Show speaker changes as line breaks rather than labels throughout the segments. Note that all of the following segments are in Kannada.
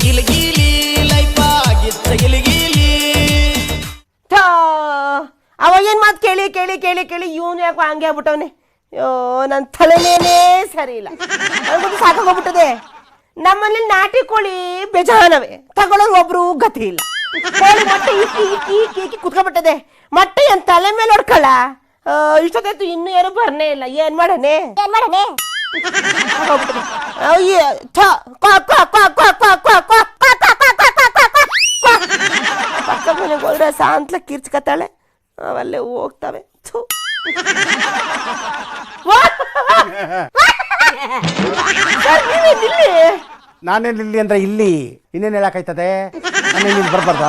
ಗಿಲಿಗಿಲಿ ಲೈಫ್ ಆಗಿತ್ತ ಗಿಲಿಗಿಲಿ.
ಅವ ಏನ್ ಮಾತು ಕೇಳಿ ಕೇಳಿ ಕೇಳಿ ಕೇಳಿ ಇವನು ಯಾಕೋ ಹಂಗೆ ಆಗ್ಬಿಟ್ಟವನೆ. ಅಯ್ಯೋ ನನ್ನ ತಲೆನೇನೇ ಸರಿ ಇಲ್ಲ, ನನಗೊಂದು ಸಾಕಾಗೋಗ್ಬಿಟ್ಟದೆ. ನಮ್ಮಲ್ಲಿ ನಾಟಿ ಕೋಳಿ ಬೇಜಾನವೆ, ತಗೊಳ್ಳೋರು ಒಬ್ರು ಗತಿ ಇಲ್ಲ. ಕೋಳಿ ಮೊಟ್ಟೆ ಇಕ್ಕಿ ಇಕ್ಕಿ ಇಕ್ಕಿ ಇಕ್ಕಿ ಕುತ್ಕೊಬಿಟ್ಟದೆ. ಮೊಟ್ಟೆ ಏನ್ ತಲೆ ಮೇಲೆ ಹೊಡ್ಕಲ್ಲ. ಇಷ್ಟೊತ್ತಾಯ್ತು ಇನ್ನೂ ಏನು ಬರ್ನೇ ಇಲ್ಲ. ಏನ್ ಮಾಡನೆ ಪಕ್ಕ ಮನೆಗೆ ಹೋದ್ರೆ ಸಾಂತ್ಲ ಕಿರ್ಚ್ಕತ್ತಾಳೆ, ಅವಲ್ಲೇ ಹೋಗ್ತಾವೆ.
ನಾನೇನು ಇಲ್ಲಿ ಅಂದ್ರೆ ಇಲ್ಲಿ ಇನ್ನೇನು ಹೇಳಕ್ಕಾಯ್ತದೆ? ನಾನೇನು ಬರ್ಬಾರ್ದ?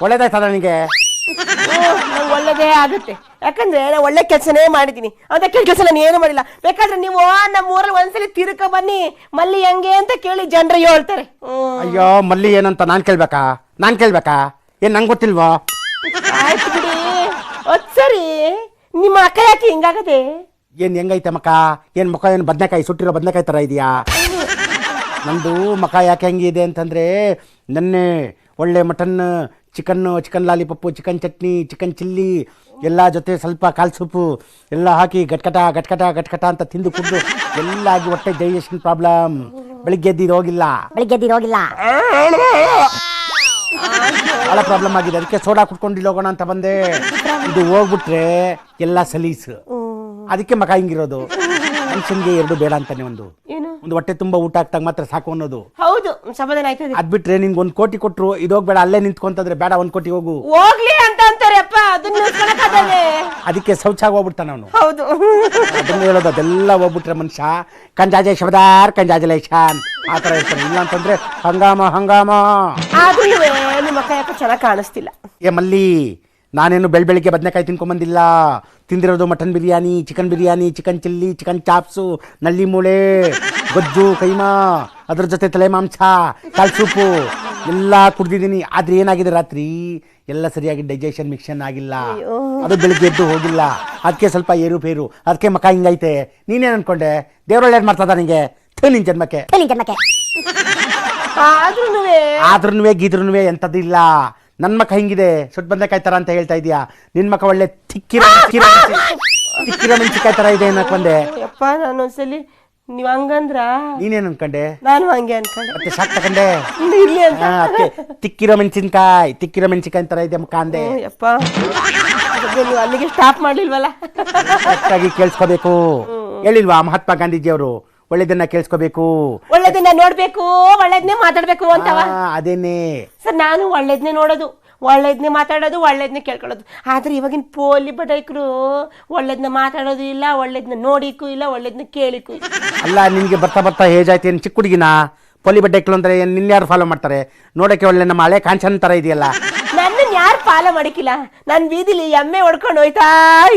ಒಳ್ಳೇದಾಯ್ತದ ನನಗೆ?
ನಂಗೆ ಒಳ್ಳೇದೇ ಆಗುತ್ತೆ, ಯಾಕಂದ್ರೆ ನಾನು ಒಳ್ಳೆ ಕೆಲಸನೇ ಮಾಡಿದ್ದೀನಿ. ಅಂತ ಕೆಲಸ ನಾನು ಏನು ಮಾಡಿಲ್ಲ. ಬೇಕಾದ್ರೆ ನೀವು ನಮ್ಮ ಊರಲ್ಲಿ ಒಂದ್ಸಲಿ ತಿರುಕ ಬನ್ನಿ, ಮಲ್ಲಿ ಹೆಂಗೆ ಅಂತ ಕೇಳಿ ಜನರು ಹೇಳ್ತಾರೆ.
ಅಯ್ಯೋ ಮಲ್ಲಿ ಏನಂತ ನಾನ್ ಕೇಳ್ಬೇಕಾ? ಏನ್ ನಂಗೆ ಗೊತ್ತಿಲ್ವಾ?
ಆಯ್ತು ಬಿಡಿ. ಸರಿ ನಿಮ್ಮ ಅಕ್ಕ ಯಾಕೆ ಹಿಂಗಾಗದೆ?
ಏನ್ ಹೆಂಗೈತೆ ಮಕ್ಕ? ಏನ್ ಮುಖ ಏನು ಬದನೆಕಾಯಿ, ಸುಟ್ಟಿರೋ ಬದನೆಕಾಯಿ ತರ ಇದೆಯಾ? ನಂದು ಮಖ ಯಾಕೆ ಹೆಂಗಿದೆ ಅಂತಂದ್ರೆ, ನೆನ್ನೆ ಒಳ್ಳೆ mutton, chicken lollipop, chicken chutney, chicken chilli ಎಲ್ಲ ಜೊತೆ ಸ್ವಲ್ಪ ಕಾಲ್ ಸೂಪು ಎಲ್ಲ ಹಾಕಿ ಗಟ್ಕಟ ಅಂತ ತಿಂದು ಕುಡ್ದು ಎಲ್ಲ ಆಗಿ ಹೊಟ್ಟೆ ಡೈಜೆಷನ್ ಪ್ರಾಬ್ಲಮ್. ಬೆಳಿಗ್ಗೆ ಎದ್ದಿದ್ದು ಹೋಗಿಲ್ಲ, ಬಹಳ ಪ್ರಾಬ್ಲಮ್ ಆಗಿದೆ. ಅದಕ್ಕೆ ಸೋಡಾ ಕುಟ್ಕೊಂಡು ಹೋಗೋಣ ಅಂತ ಬಂದೆ. ಇದು ಹೋಗ್ಬಿಟ್ರೆ ಎಲ್ಲ ಸಲೀಸು, ಅದಕ್ಕೆ ಮಕ ಹಿಂಗಿರೋದು. ಮನುಷ್ಯನ್ಗೆ ಎರಡು ಬೇಡ ಅಂತಾನೆ, ಒಂದು ಹೊಟ್ಟೆ ತುಂಬಾ ಊಟ ಆಗ್ತಾಗ ಮಾತ್ರ ಸಾಕು ಅನ್ನೋದು.
ಹೌದು, ಸಮಾಧಾನ ಆಯ್ತದೆ.
ಅದ್ ಬಿಟ್ರೆ ನಿನ್ಗೆ 1 ಕೋಟಿ ಕೊಟ್ರು ಇದು ಹೋಗ್ಬೇಡ, ಅಲ್ಲೇ ನಿಂತ್ಕೊಂತಂದ್ರೆ ಬೇಡ 1 ಕೋಟಿ
ಹೋಗ್ಲಿ ಅಂತ ಅಂತಾರೆ ಅಪ್ಪ.
ಅದಕ್ಕೆ ಶೌಚಾಗ ಹೋಗ್ಬಿಡ್ತಾನ ಅವನು.
ಹೌದು,
ಅದನ್ನ ಹೇಳೋದು. ಅದೆಲ್ಲ ಹೋಗ್ಬಿಟ್ರೆ ಮನುಷ್ಯ ಕಂಜಾಜೆ ಶಬ್ದಾರ್ ಕಂಜಾಜಲೇಶನ್ ಆ ತರ ಇರ್ತಾನೆ. ಇಲ್ಲ ಅಂತಂದ್ರೆ ಹಂಗಾಮ.
ನಿಮ್ಮ ಅಕ್ಕ ಯಾಕೆ ಚೆನ್ನಾಗಿ ಕಾಣಿಸ್ತಿಲ್ಲ.
ಏ ಮಲ್ಲಿ, ನಾನೇನು ಬೆಳಿಗ್ಗೆ ಬದನೆಕಾಯಿ ತಿನ್ಕೊಂಬಂದಿಲ್ಲ. ತಿಂದಿರೋದು mutton biryani, chicken chilli, chicken chops, ನಲ್ಲಿ ಮೂಳೆ, ಗೊಜ್ಜು, ಕೈಮಾ, ಅದ್ರ ಜೊತೆ ತಲೆ ಮಾಂಸ, ಕಾಲ್ ಸೂಪು ಎಲ್ಲ ಕುಡ್ದಿದ್ದೀನಿ. ಆದ್ರೆ ಏನಾಗಿದೆ, ರಾತ್ರಿ ಎಲ್ಲ ಸರಿಯಾಗಿ ಡೈಜೆಷನ್ ಮಿಕ್ಷನ್ ಆಗಿಲ್ಲ. ಅದು ಬೆಳಿಗ್ಗೆ ಎದ್ದು ಹೋಗಿಲ್ಲ. ಅದಕ್ಕೆ ಸ್ವಲ್ಪ ಏರುಪೇರು, ಅದಕ್ಕೆ ಮಕ ಹಿಂಗೈತೆ. ನೀನೇನು ಅನ್ಕೊಂಡೆ? ದೇವ್ರೊಳ್ಳೇದು ಮಾಡ್ತದ ನಿಂಗೆ? ನಿನ್ ಜನ್ಮಕ್ಕೆ ಆದ್ರೂ ಗೀದ್ರೂ ಎಂಥದ್ದಿಲ್ಲ. ನನ್ನ ಮಕ್ಕ ಹಿಂಗಿದೆ, ಸುಟ್ಟು ಬಂದಕಾಯಿ ತರ ಅಂತ ಹೇಳ್ತಾ ಇದೀಯಾ? ನಿನ್ ಮಕ್ಕ ಒಳ್ಳೆ ತಿಕ್ಕಿರೋ ಮೆಣಸಿಕಾಯಿ ತರ ಇದೆ ಅನ್ನಕ್ ಬಂದೆ.
ಯಪ್ಪ, ನಾನು ಒಂದ್ಸಲಿ ನೀವ್ ಹಂಗಂದ್ರ
ನೀನೇನ್ ಅನ್ಕೊಂಡೆ?
ನಾನು ಹಂಗೆ ಅನ್ಕೊಂಡೆ.
ಮತ್ತೆ ಶಾಕ್ ತಗೊಂಡೆ.
ಇರ್ಲಿ ಅಂತ
ತಿಕ್ಕಿರೋ ಮೆಣಸಿನ್ಕಾಯಿ ತರ ಇದೆ ಮುಖ ಅಂದೆ.
ಯಪ್ಪ, ನೀವು ಅಲ್ಲಿಗೆ ಸ್ಟಾಪ್ ಮಾಡ್ಲಿಲ್ವಲ್ಲ?
ಕರೆಕ್ಟಾಗಿ ಕೇಳಿಸ್ಕೋಬೇಕು. ಹೇಳಿಲ್ವಾ ಮಹಾತ್ಮ ಗಾಂಧೀಜಿಯವರು? ಒಳ್ಳೆದನ್ನ ಕೇಳಿಸ್ಕೋಬೇಕು,
ಒಳ್ಳೆದನ್ನ ನೋಡ್ಬೇಕು, ಒಳ್ಳೇದನ್ನೇ ಮಾತಾಡ್ಬೇಕು ಅಂತವ.
ಅದೇನೆ
ಸರ್, ನಾನು ಒಳ್ಳೇದನ್ನೇ ನೋಡೋದು, ಒಳ್ಳೇದನ್ನೇ ಮಾತಾಡೋದು, ಒಳ್ಳೇದನ್ನೇ ಕೇಳ್ಕೊಳ್ಳೋದು. ಆದ್ರೆ ಇವಾಗಿನ ಪೋಲಿ ಬಡೈಕರು ಒಳ್ಳೇದನ್ನ ಮಾತಾಡೋದು ಇಲ್ಲ, ಒಳ್ಳೇದನ್ನ ನೋಡಿಕ್ಕೂ ಇಲ್ಲ, ಒಳ್ಳೇದನ್ನ ಕೇಳಿಕ್ಕೂ ಇಲ್ಲ.
ಅಲ್ಲ, ನಿನ್ಗೆ ಬರ್ತಾ ಏಜ್ ಆಯ್ತು. ಏನು ಚಿಕ್ಕ ಹುಡುಗಿನ ಪೊಲಿ ಬಡ್ಡೆಕ್ಳು ಅಂದ್ರೆ ನಿನ್ಯಾರು ಫಾಲೋ ಮಾಡ್ತಾರೆ? ನೋಡಕ್ಕೆ ಒಳ್ಳೆ ನಮ್ಮ ಹಳೆ ಕಾಂಚನ್ ತರ ಇದೆಯಲ್ಲ.
ನನ್ನನ್ನು ಯಾರು ಫಾಲೋ ಮಾಡಿಕಿಲ್ಲ. ನಾನು ಬೀದಿಲಿ ಎಮ್ಮೆ ಹೊಡ್ಕೊಂಡು ಹೋಯ್ತಾ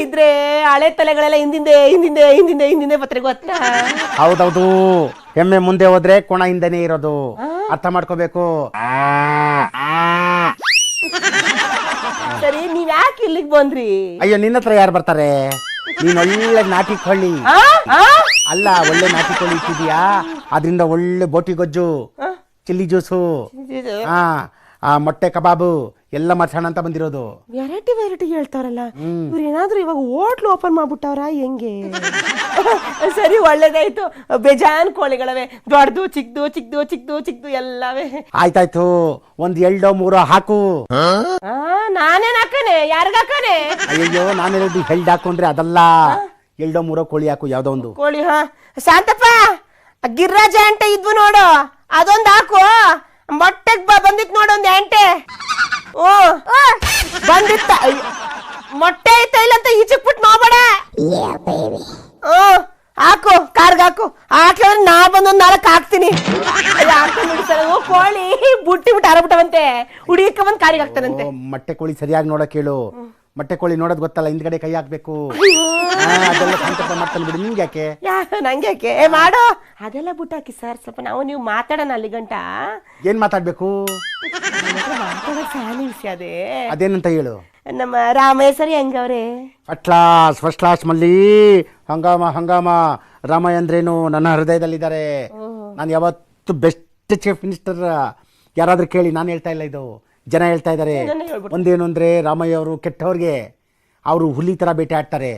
ಇದ್ರೆ ಹಳೆ ತಲೆಗಳೆಲ್ಲ ಹಿಂದಿಂದೆ ಬತ್ರೆ ಗೊತ್ತಾ?
ಹೌದೌದು, ಎಮ್ಮೆ ಮುಂದೆ ಹೋದ್ರೆ ಕೋಣ ಹಿಂದೆನೇ ಇರೋದು, ಅರ್ಥ ಮಾಡ್ಕೋಬೇಕು.
ಸರಿ, ನೀವ್ ಯಾಕೆ ಇಲ್ಲಿಗೆ ಬಂದ್ರಿ?
ಅಯ್ಯೋ, ನಿನ್ನ ಹತ್ರ ಯಾರು ಬರ್ತಾರೆ? ನೀನ್ ಒಳ್ಳೆ ನಾಟಿ ಕೊಳ್ಳಿ ಅಲ್ಲ, ಒಳ್ಳೆ ನಾಟಿ ಕೊಳ್ಳಿ ಇಟ್ಟಿದ್ಯಾ, ಅದ್ರಿಂದ ಒಳ್ಳೆ ಬೋಟಿ ಗೊಜ್ಜು, ಚಿಲ್ಲಿ ಜ್ಯೂಸು, ಮೊಟ್ಟೆ ಕಬಾಬು ಎಲ್ಲ ಮಾಡ್ಸೋಣ ಅಂತ ಬಂದಿರೋದು.
ವೆರೈಟಿ ಹೇಳ್ತಾರಲ್ಲ ಇವ್ರು. ಏನಾದ್ರು ಇವಾಗ ಹೋಟ್ಲು ಓಪನ್ ಮಾಡ್ಬಿಟ್ಟವ್ರ ಹೆಂಗೆ? ಸರಿ, ಒಳ್ಳೇದಾಯ್ತು. ಬೇಜಾನ್ ಕೋಳಿಗಳವೆ, ದೊಡ್ಡದು ಚಿಕ್ಕದು ಎಲ್ಲವೇ.
ಆಯ್ತಾಯ್ತು, ಒಂದ್ 2-3 ಹಾಕು.
ನಾನೇನ್ ಹಾಕನೆ? ಯಾರಿಗ ಹಾಕನೆ?
ಅಯ್ಯೋ, ನಾನೇನು ಹೆಲ್ಡ್ ಹಾಕೊಂಡ್ರೆ ಅದಲ್ಲ, 2-3 ಕೋಳಿ ಹಾಕು, ಯಾವ್ದೋ ಒಂದು
ಕೋಳಿ. ಶಾಂತಪ್ಪ, ಗಿರ್ರಾಜ ಅಂಟೆ ಇದ್ವು ನೋಡು, ಅದೊಂದು ಹಾಕು. ಮೊಟ್ಟೆಗ್ ಬಂದಿತ್ ನೋಡು ಒಂದ್ ಎಂಟೆ. ಬಂದಿತ್ತ, ಮೊಟ್ಟೆ ಐತ ಇಲ್ಲ ಅಂತ ಈಚಕ್ ಬಿಟ್ಟು ನೋಡ್ಬೇಡ. ಹಾಕು, ಕಾರ್ಗ್ ಹಾಕು. ಹಾಕಿದ್ರೆ ನಾ ಬಂದೊಂದ್ 4 ಹಾಕ್ತೀನಿ. ಕೋಳಿ ಬಿಟ್ಟು ಆರಬಿಟ್ಟವಂತೆ, ಹುಡುಗಿಕ ಬಂದ್ ಕಾರಿಗೆ ಹಾಕ್ತಾನಂತೆ.
ಮೊಟ್ಟೆ ಕೋಳಿ ಸರಿಯಾಗಿ ನೋಡಕ್ ಹೇಳು. ಮೊಟ್ಟೆ ಕೋಳಿ ನೋಡೋದ್ ಗೊತ್ತಲ್ಲ, ಹಿಂದ್ಗಡೆ ಕೈ ಹಾಕ್ಬೇಕು. ಅದೆಲ್ಲ ಸಂಕಲ್ಪ ಮಾಡ್ತಾನೆ ಬಿಡಿ. ನಿಮ್ಗೆ ಯಾಕೆ?
ನಂಗೆ ಯಾಕೆ ಮಾಡೋ? ಅದೆಲ್ಲ ಬಿಟ್ಟು ಹಾಕಿ ಸರ್, ಸ್ವಲ್ಪ ನೀವು ಮಾತಾಡೋಣ ಅಲ್ಲಿ ಗಂಟ.
ಏನ್ ಮಾತಾಡ್ಬೇಕು?
ಫ್ಯಾನಿ ವಿಷಯ ಅದೇ.
ಅದೇನಂತ ಹೇಳು.
ನಮ್ಮ ರಾಮೇಶ್ವರಿ ಹೆಂಗವ್ರೆ?
ಫಸ್ಟ್ ಕ್ಲಾಸ್ ಮಲ್ಲಿ. ಹಂಗಾಮ ರಾಮಯ್ಯ ಅಂದ್ರೇನು ನನ್ನ ಹೃದಯದಲ್ಲಿದ್ದಾರೆ. ನಾನು ಯಾವತ್ತು ಬೆಸ್ಟ್ ಚೀಫ್ ಮಿನಿಸ್ಟರ್ ಯಾರಾದ್ರೂ ಕೇಳಿ, ನಾನು ಹೇಳ್ತಾ ಇಲ್ಲ, ಇದು ಜನ ಹೇಳ್ತಾ ಇದ್ದಾರೆ.
ಇದನ್ನೇ ಹೇಳ್ಬಿಡು.
ಒಂದೇನು ಅಂದ್ರೆ ರಾಮಯ್ಯ ಅವರು ಕೆಟ್ಟವ್ರಿಗೆ ಅವರು ಹುಲಿ ತರ ಬೇಟೆ ಆಡ್ತಾರೆ.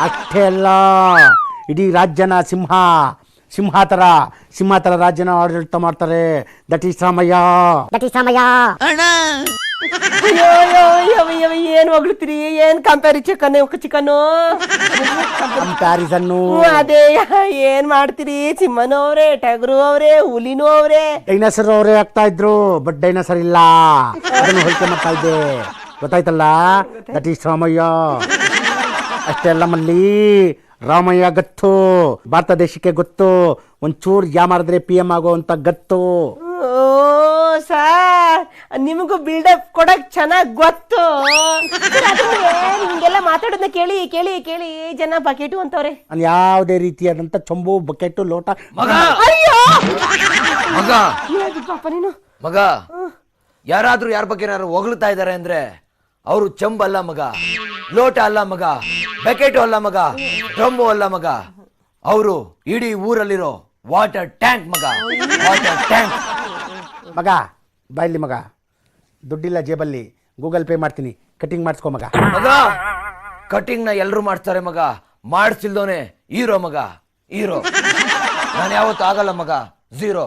ಅಷ್ಟೇ ಅಲ್ಲ, ಇಡೀ ರಾಜ್ಯನ ಸಿಂಹ ತರ ರಾಜ್ಯನ ಆಡಳಿತ ಮಾಡ್ತಾರೆ. That is Ramaiah.
ಅಯ್ಯೋ ಏನ್ ಹೊಗಳ್ತೀರಿ, ಏನ್ ಚಿಕನ್ನು
ಕಂಪ್ಯಾರಿಸನ್ನು.
ಅದೇ ಏನ್ ಮಾಡ್ತೀರಿ, ಸಿಂಹನೂ ಅವ್ರೆ, ಟಗರು ಅವ್ರೆ, ಹುಲಿನೂ ಅವ್ರೆ,
ಡೈನೋಸರ್ ಅವರೇ ಆಗ್ತಾ ಇದ್ರು. ಬಟ್ ಡೈನೋಸರ್ ಇಲ್ಲ, ಅದನ್ನು ಹೋಲಿಕೆ ಮಾಡ್ತಾ ಇದ್ದೆ, ಗೊತ್ತಾಯ್ತಲ್ಲ. That is Ramaiah. ಅಷ್ಟೇ ಅಲ್ಲ ಮಲ್ಲಿ, ರಾಮಯ್ಯ ಗೊತ್ತು, ಭಾರತ ದೇಶಕ್ಕೆ ಗೊತ್ತು, ಒಂಚೂರು ಯಾಮಾರಿದ್ರೆ PM ಆಗುವಂತ ಗತ್ತು.
ಓ ಸರ್, ನಿಮಗೂ ಬಿಲ್ಡಪ್ ಕೊಡಕ್ ಚೆನ್ನಾಗ್ ಗೊತ್ತು. ನಿಮ್ಗೆಲ್ಲ ಮಾತಾಡೋದನ್ನ ಕೇಳಿ ಕೇಳಿ ಕೇಳಿ ಜನ ಬಕೆಟು ಅಂತವ್ರೆ.
ನಾನು ಯಾವುದೇ ರೀತಿಯಾದಂತ ಚೊಂಬು, ಬಕೆಟು, ಲೋಟ.
ಅಯ್ಯೋ
ಮಗ
ಪಾಪ ನೀನು.
ಮಗ, ಯಾರಾದ್ರೂ ಯಾರ ಬಗ್ಗೆ ಹೊಗಳ್ತಾ ಇದಾರೆ ಅಂದ್ರೆ ಅವರು ಚಂಬಲ್ಲ ಮಗ, ಲೋಟ ಅಲ್ಲ ಮಗ, ಬಕೆಟು ಅಲ್ಲ ಮಗ, ಡ್ರಮ್ಮು ಅಲ್ಲ ಮಗ, ಅವರು ಇಡೀ ಊರಲ್ಲಿರೋ ವಾಟರ್ ಟ್ಯಾಂಕ್ ಮಗ, ವಾಟರ್ ಟ್ಯಾಂಕ್.
ಮಗ ಬಾಯ್ಲಿ ಮಗ, ದುಡ್ಡಿಲ್ಲ ಜೇಬಲ್ಲಿ, ಗೂಗಲ್ ಪೇ ಮಾಡ್ತೀನಿ, ಕಟಿಂಗ್ ಮಾಡಿಸ್ಕೊ ಮಗ.
ಮಗ, ಕಟಿಂಗ್ ನ ಎಲ್ರು ಮಾಡ್ತಾರೆ ಮಗ, ಮಾಡಿಸಿಲ್ದೋನೆ ಹೀರೋ ಮಗ, ಹೀರೋ. ನಾನು ಯಾವತ್ತೂ ಆಗಲ್ಲ ಮಗ, ಝೀರೋ.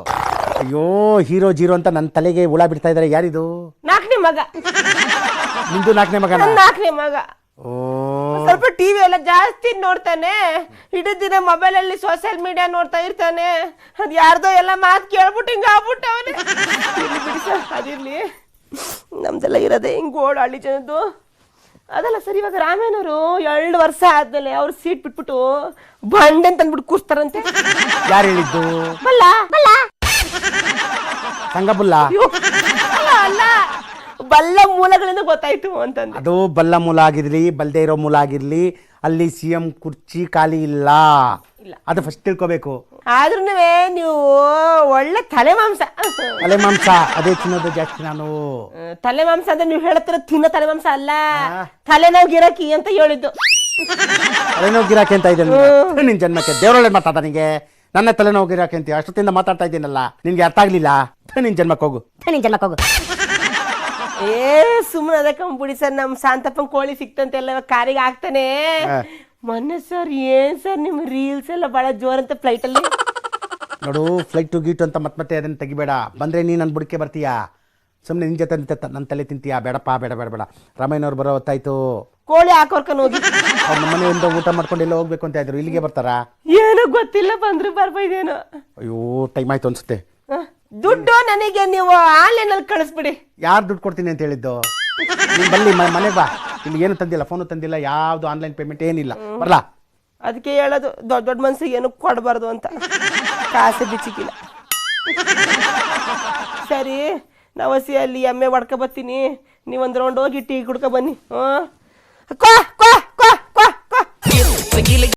ಅಯ್ಯೋ, ಹೀರೋ ಜೀರೋ ಅಂತ ನನ್ನ ತಲೆಗೆ ಹುಳ ಬಿಡ್ತಾ ಇದಾರೆ. ಯಾರಿದು?
ನಾಲ್ಕನೇ ಮಗ.
ನಿಂದು ನಾಲ್ಕನೇ ಮಗ?
ನಾಲ್ಕನೇ ಮಗ.
ಓ,
ಸ್ವಲ್ಪ ಟಿವಿ ಎಲ್ಲ ಜಾಸ್ತಿ ನೋಡ್ತಾನೆ, ಇಡೀ ದಿನ ಮೊಬೈಲ್ ಅಲ್ಲಿ ಸೋಷಿಯಲ್ ಮೀಡಿಯಾ ನೋಡ್ತಾ ಇರ್ತಾನೆ. ಅದ್ ಯಾರ್ದೋ ಎಲ್ಲ ಮಾತು ಕೇಳ್ಬಿಟ್ಟು ಹಿಂಗ ಆಗ್ಬಿಟ್ಟವನೆ. ಬಿಡಿ ಸರ್, ಅದಿರ್ಲಿ, ನಮ್ದೆಲ್ಲ ಇರೋದೇ ಹಿಂಗ್ ಹಳ್ಳಿ ಜನದ್ದು. ಅದಲ್ಲ ಸರ್, ಇವಾಗ ರಾಮೇನವರು 2 ವರ್ಷ ಆದ್ಮೇಲೆ ಅವ್ರು ಸೀಟ್ ಬಿಟ್ಬಿಟ್ಟು ಬಂಡೆ ಅಂತ ಅಂದ್ಬಿಟ್ಟು ಕೂರ್ಸ್ತಾರಂತೆ.
ಯಾರು ಹೇಳಿದ್ದು?
ಬಲ್ಲ ಬಲ್ಲ
ಸಂಗಬುಲ್ಲ.
ಅಲ್ಲ, ಬಲ್ಲ ಮೂಲಗಳಿಂದ ಗೊತ್ತಾಯ್ತು ಅಂತಂದ್ರೆ.
ಅದು ಬಲ್ಲ ಮೂಲ ಆಗಿರ್ಲಿ, ಬಲ್ದೇ ಇರೋ ಮೂಲ ಆಗಿರ್ಲಿ, ಅಲ್ಲಿ CM ಕುರ್ಚಿ ಖಾಲಿ ಇಲ್ಲ. ಅದು ಫಸ್ಟ್ ತಿಳ್ಕೋಬೇಕು.
ಆದ್ರೂ ನೀವು ಒಳ್ಳೆ ತಲೆ ಮಾಂಸ.
ತಲೆ ಮಾಂಸ ಅದೇ ತಿನ್ನೋದು ಜಾಸ್ತಿ ನಾನು.
ತಲೆ ಮಾಂಸ ಅಂದ್ರೆ ನೀವು ಹೇಳ್ತಿರೋ ತಿನ್ನೋ ತಲೆ ಮಾಂಸ ಅಲ್ಲ, ತಲೆನೋವು ಗಿರಾಕಿ ಅಂತ ಹೇಳಿದ್ದು.
ತಲೆನೋವು ಗಿರಾಕಿ ಅಂತ ಇದೆ ನಿನ್ ಜನ್ಮಕ್ಕೆ. ದೇವರೊಳ್ಳೆ ಮಾತಾಡ ನಿಂಗೆ, ನನ್ನ ತಲೆನೋವು ಗಿರಾಕಿ ಅಂತ ಅಷ್ಟೊತ್ತಿಂದ ಮಾತಾಡ್ತಾ ಇದ್ದೀನಲ್ಲ, ನಿನ್ಗೆ ಅರ್ಥ ಆಗ್ಲಿಲ್ಲ. ನಿನ್ ಜನ್ಮಕ್ಕೆ ಹೋಗು.
ಸುಮ್ಮನೆ ಅದಕ್ಕೆ ಬಿಡಿ ಸರ್, ನಮ್ ಶಾಂತಪ್ಪನ್ ಕೋಳಿ ಸಿಕ್ತಂತೆಲ್ಲ ಕಾರಿಗೆ ಹಾಕ್ತಾನೆ. ಮೊನ್ನೆ ಸರ್ ಏನ್ ಸರ್ ನಿಮ್ ರೀಲ್ಸ್ ಎಲ್ಲ ಬಹಳ ಜೋರಂತ ಫ್ಲೈಟ್ ಅಲ್ಲಿ.
ನೋಡು, ಫ್ಲೈಟ್ ಗೀಟು ಅಂತ ಮತ್ತೆ ಅದನ್ನ ತೆಗಿಬೇಡ. ಬಂದ್ರೆ ನೀ ನನ್ನ ಬುಡಕ್ಕೆ ಬರ್ತೀಯಾ, ಸುಮ್ಮನೆ ನಿನ್ ಜೊತೆ ನನ್ನ ತಲೆ ತಿಂತೀಯಾ? ಬೇಡಪ್ಪ, ಬೇಡ ಬೇಡ ಬೇಡ. ರಾಮಯ್ಯನವ್ರು ಬರೋ ಹೊತ್ತಾಯ್ತು.
ಕೋಳಿ ಹಾಕೋರ್ಕೊಂಡು ಹೋಗಿ
ಅವ್ರ ನಮ್ಮ ಮನೆಯಿಂದ ಊಟ ಮಾಡ್ಕೊಂಡು ಎಲ್ಲ ಹೋಗ್ಬೇಕು ಅಂತ ಇದ್ರು. ಇಲ್ಲಿಗೆ ಬರ್ತಾರಾ?
ಏನೋ ಗೊತ್ತಿಲ್ಲ, ಬಂದ್ರು ಬರ್ಬೋದೇನೋ.
ಅಯ್ಯೋ, ಟೈಮ್ ಆಯ್ತು ಅನ್ಸುತ್ತೆ.
ದುಡ್ಡು ನನಗೆ ನೀವು ಆನ್ಲೈನ್ ಅಲ್ಲಿ ಕಳಿಸ್ಬಿಡಿ.
ಯಾರು ದುಡ್ಡು ಕೊಡ್ತೀನಿ ಅಂತ ಹೇಳಿದ್ದು? ನೀನ್ ಬಲ್ಲಿ ಮನೆಗೆ ಬಾ. ಇಲ್ಲಿ ಏನು ತಂದಿಲ್ಲ, ಫೋನು ತಂದಿಲ್ಲ, ಯಾವ್ದು ಆನ್ಲೈನ್ ಪೇಮೆಂಟ್ ಏನಿಲ್ಲ. ಬರ್ಲಾ?
ಅದಕ್ಕೆ ಹೇಳೋದು, ದೊಡ್ಡ ದೊಡ್ಡ ಮನ್ಸಿಗೆ ಏನು ಕೊಡಬಾರ್ದು ಅಂತ. ಕಾಸು ಬಿಚ್ಚಿಕ್ಕಿಲ್ಲ. ಸರಿ, ನಾವು ಹಸಿಯಲ್ಲಿ ಎಮ್ಮೆ ಹೊಡ್ಕ ಬರ್ತೀನಿ, ನೀವೊಂದು ರೌಂಡ್ ಹೋಗಿ ಟೀ ಕುಡ್ಕೊ ಬನ್ನಿ.